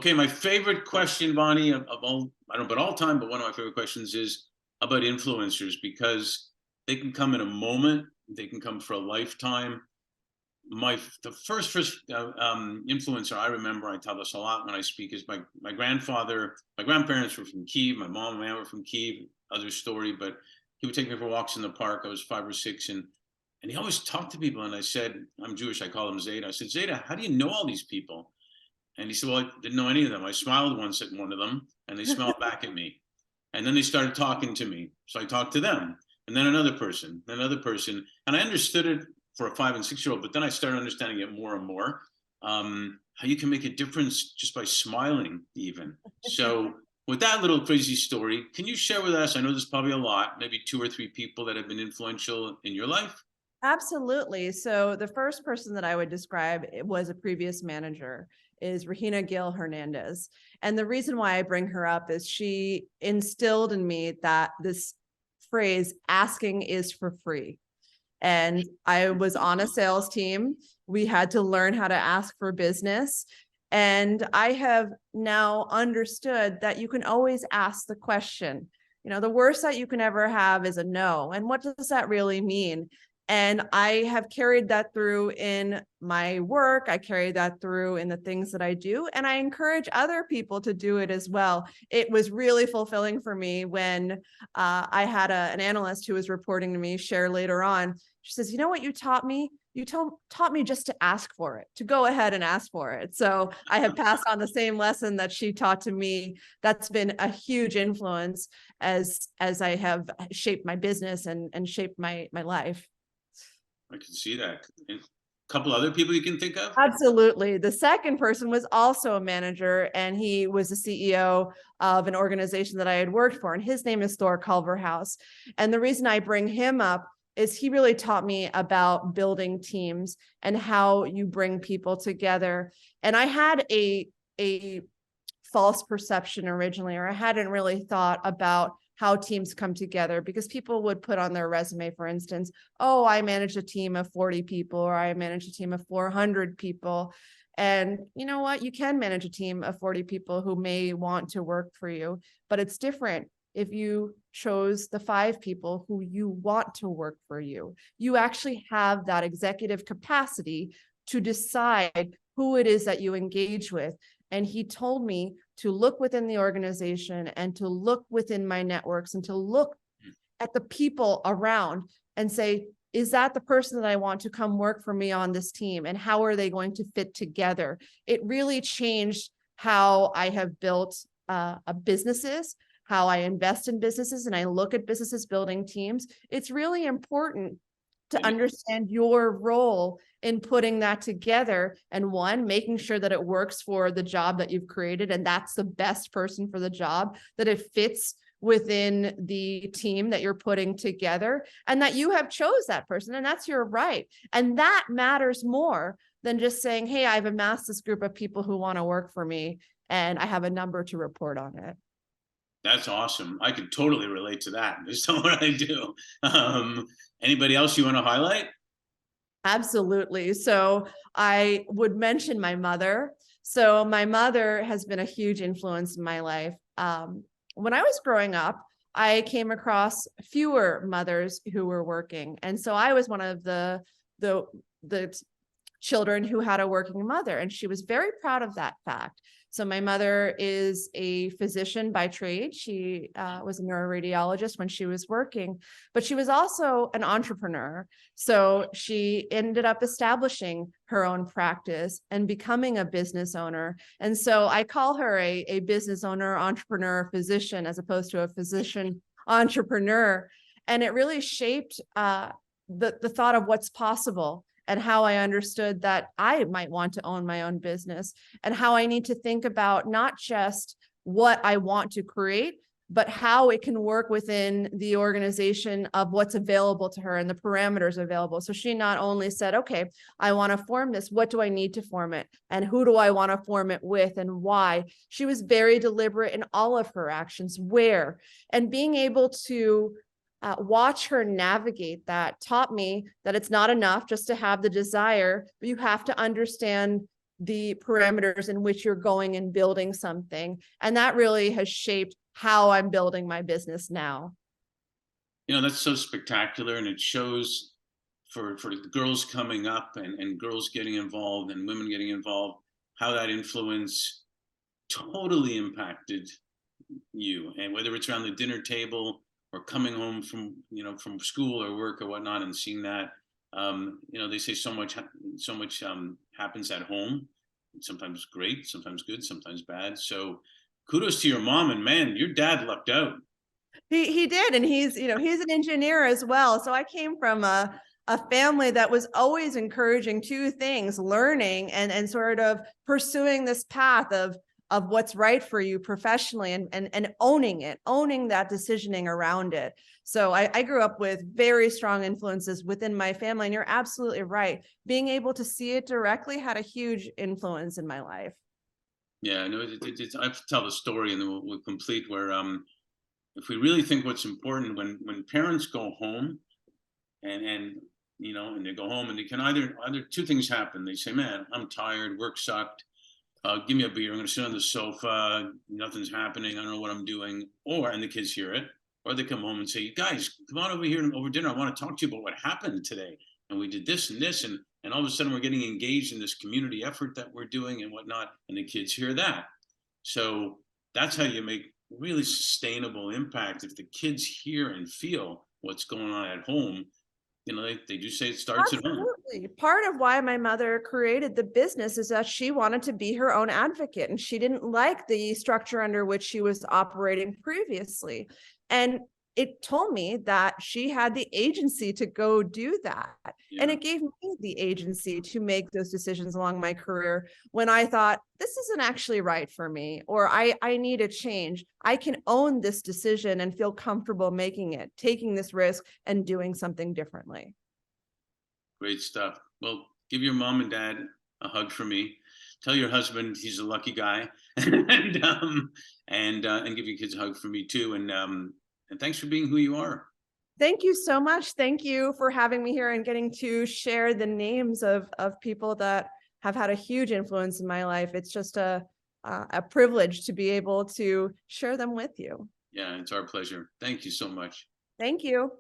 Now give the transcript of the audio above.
Okay, my favorite question, Vani, of all, I don't know about all time, but one of my favorite questions is about influencers because they can come in a moment, they can come for a lifetime. The first influencer I remember, I tell this a lot when I speak, is my grandfather. My grandparents were from Kiev. My mom and I were from Kiev. Other story, but he would take me for walks in the park. I was 5 or 6, and he always talked to people. And I said, I'm Jewish. I call him Zeta. I said, Zeta, how do you know all these people? And he said, well, I didn't know any of them. I smiled once at one of them, and they smiled back at me. And then they started talking to me. So I talked to them, and then another person, another person. And I understood it for a 5 and 6 year old, but then I started understanding it more and more. How you can make a difference just by smiling, even. So, with that little crazy story, can you share with us? I know there's probably a lot, maybe 2 or 3 people that have been influential in your life. Absolutely. So the first person that I would describe was a previous manager, is Regina Gil Hernandez. And the reason why I bring her up is she instilled in me that this phrase, asking is for free. And I was on a sales team. We had to learn how to ask for business. And I have now understood that you can always ask the question. The worst that you can ever have is a no. And what does that really mean? And I have carried that through in my work. I carry that through in the things that I do. And I encourage other people to do it as well. It was really fulfilling for me when I had an analyst who was reporting to me share later on. She says, you know what you taught me? You taught me just to ask for it, to go ahead and ask for it. So I have passed on the same lesson that she taught to me. That's been a huge influence as I have shaped my business and shaped my life. I can see that. And a couple other people you can think of? Absolutely. The second person was also a manager, and he was the CEO of an organization that I had worked for, and his name is Thor Culverhouse. And the reason I bring him up is he really taught me about building teams and how you bring people together. And I had a false perception originally, or I hadn't really thought about how teams come together, because people would put on their resume, for instance, oh, I managed a team of 40 people, or I managed a team of 400 people. And you know what? You can manage a team of 40 people who may want to work for you, but it's different if you chose the 5 people who you want to work for you. You actually have that executive capacity to decide who it is that you engage with. And he told me to look within the organization and to look within my networks and to look at the people around and say, is that the person that I want to come work for me on this team? And how are they going to fit together? It really changed how I have built businesses, how I invest in businesses, and I look at businesses building teams. It's really important to understand your role in putting that together, and making sure that it works for the job that you've created, and that's the best person for the job, that it fits within the team that you're putting together, and that you have chose that person, and that's your right. And that matters more than just saying, hey, I've amassed this group of people who want to work for me, and I have a number to report on it. That's awesome. I could totally relate to that based on what I do. Anybody else you want to highlight? Absolutely. So I would mention my mother. So my mother has been a huge influence in my life. When I was growing up, I came across fewer mothers who were working. And so I was one of the children who had a working mother, and she was very proud of that fact. So my mother is a physician by trade. She was a neuroradiologist when she was working, but she was also an entrepreneur. So she ended up establishing her own practice and becoming a business owner. And so I call her a business owner, entrepreneur, physician, as opposed to a physician entrepreneur. And it really shaped the thought of what's possible, and how I understood that I might want to own my own business, and how I need to think about not just what I want to create, but how it can work within the organization of what's available to her and the parameters available. So she not only said, okay, I want to form this, what do I need to form it? And who do I want to form it with and why? She was very deliberate in all of her actions, where, and being able to watch her navigate that taught me that it's not enough just to have the desire, but you have to understand the parameters in which you're going and building something. And that really has shaped how I'm building my business now. You know, that's so spectacular, and it shows for the girls coming up, and girls getting involved and women getting involved, how that influence totally impacted you, and whether it's around the dinner table or coming home from, you know, from school or work or whatnot, and seeing that, you know, they say so much happens at home, sometimes great, sometimes good, sometimes bad. So kudos to your mom, and man, your dad lucked out. He did, and he's, you know, he's an engineer as well. So I came from a family that was always encouraging two things: learning and sort of pursuing this path of what's right for you professionally, and owning it, owning that decisioning around it. So I grew up with very strong influences within my family, and you're absolutely right. Being able to see it directly had a huge influence in my life. Yeah, no, I have to tell the story, and then we'll complete where if we really think what's important, when parents go home, and you know, and they go home, and they can either two things happen. They say, man, I'm tired, work sucked, give me a beer, I'm going to sit on the sofa, nothing's happening, I don't know what I'm doing. Or, and the kids hear it, or they come home and say, you guys, come on over here over dinner, I want to talk to you about what happened today, and we did this and this, and all of a sudden we're getting engaged in this community effort that we're doing and whatnot, and the kids hear that. So that's how you make really sustainable impact. If the kids hear and feel what's going on at home, you know, they do say it starts at home. Absolutely. Part of why my mother created the business is that she wanted to be her own advocate, and she didn't like the structure under which she was operating previously. And it told me that she had the agency to go do that. And Yeah, it gave me the agency to make those decisions along my career when I thought, this isn't actually right for me, or I need a change. I can own this decision and feel comfortable making it, taking this risk and doing something differently. great stuff. Well, give your mom and dad a hug for me. Tell your husband he's a lucky guy, and give your kids a hug for me too. And thanks for being who you are. Thank you so much. Thank you for having me here and getting to share the names of people that have had a huge influence in my life. It's just a privilege to be able to share them with you. Yeah, it's our pleasure. Thank you so much. Thank you.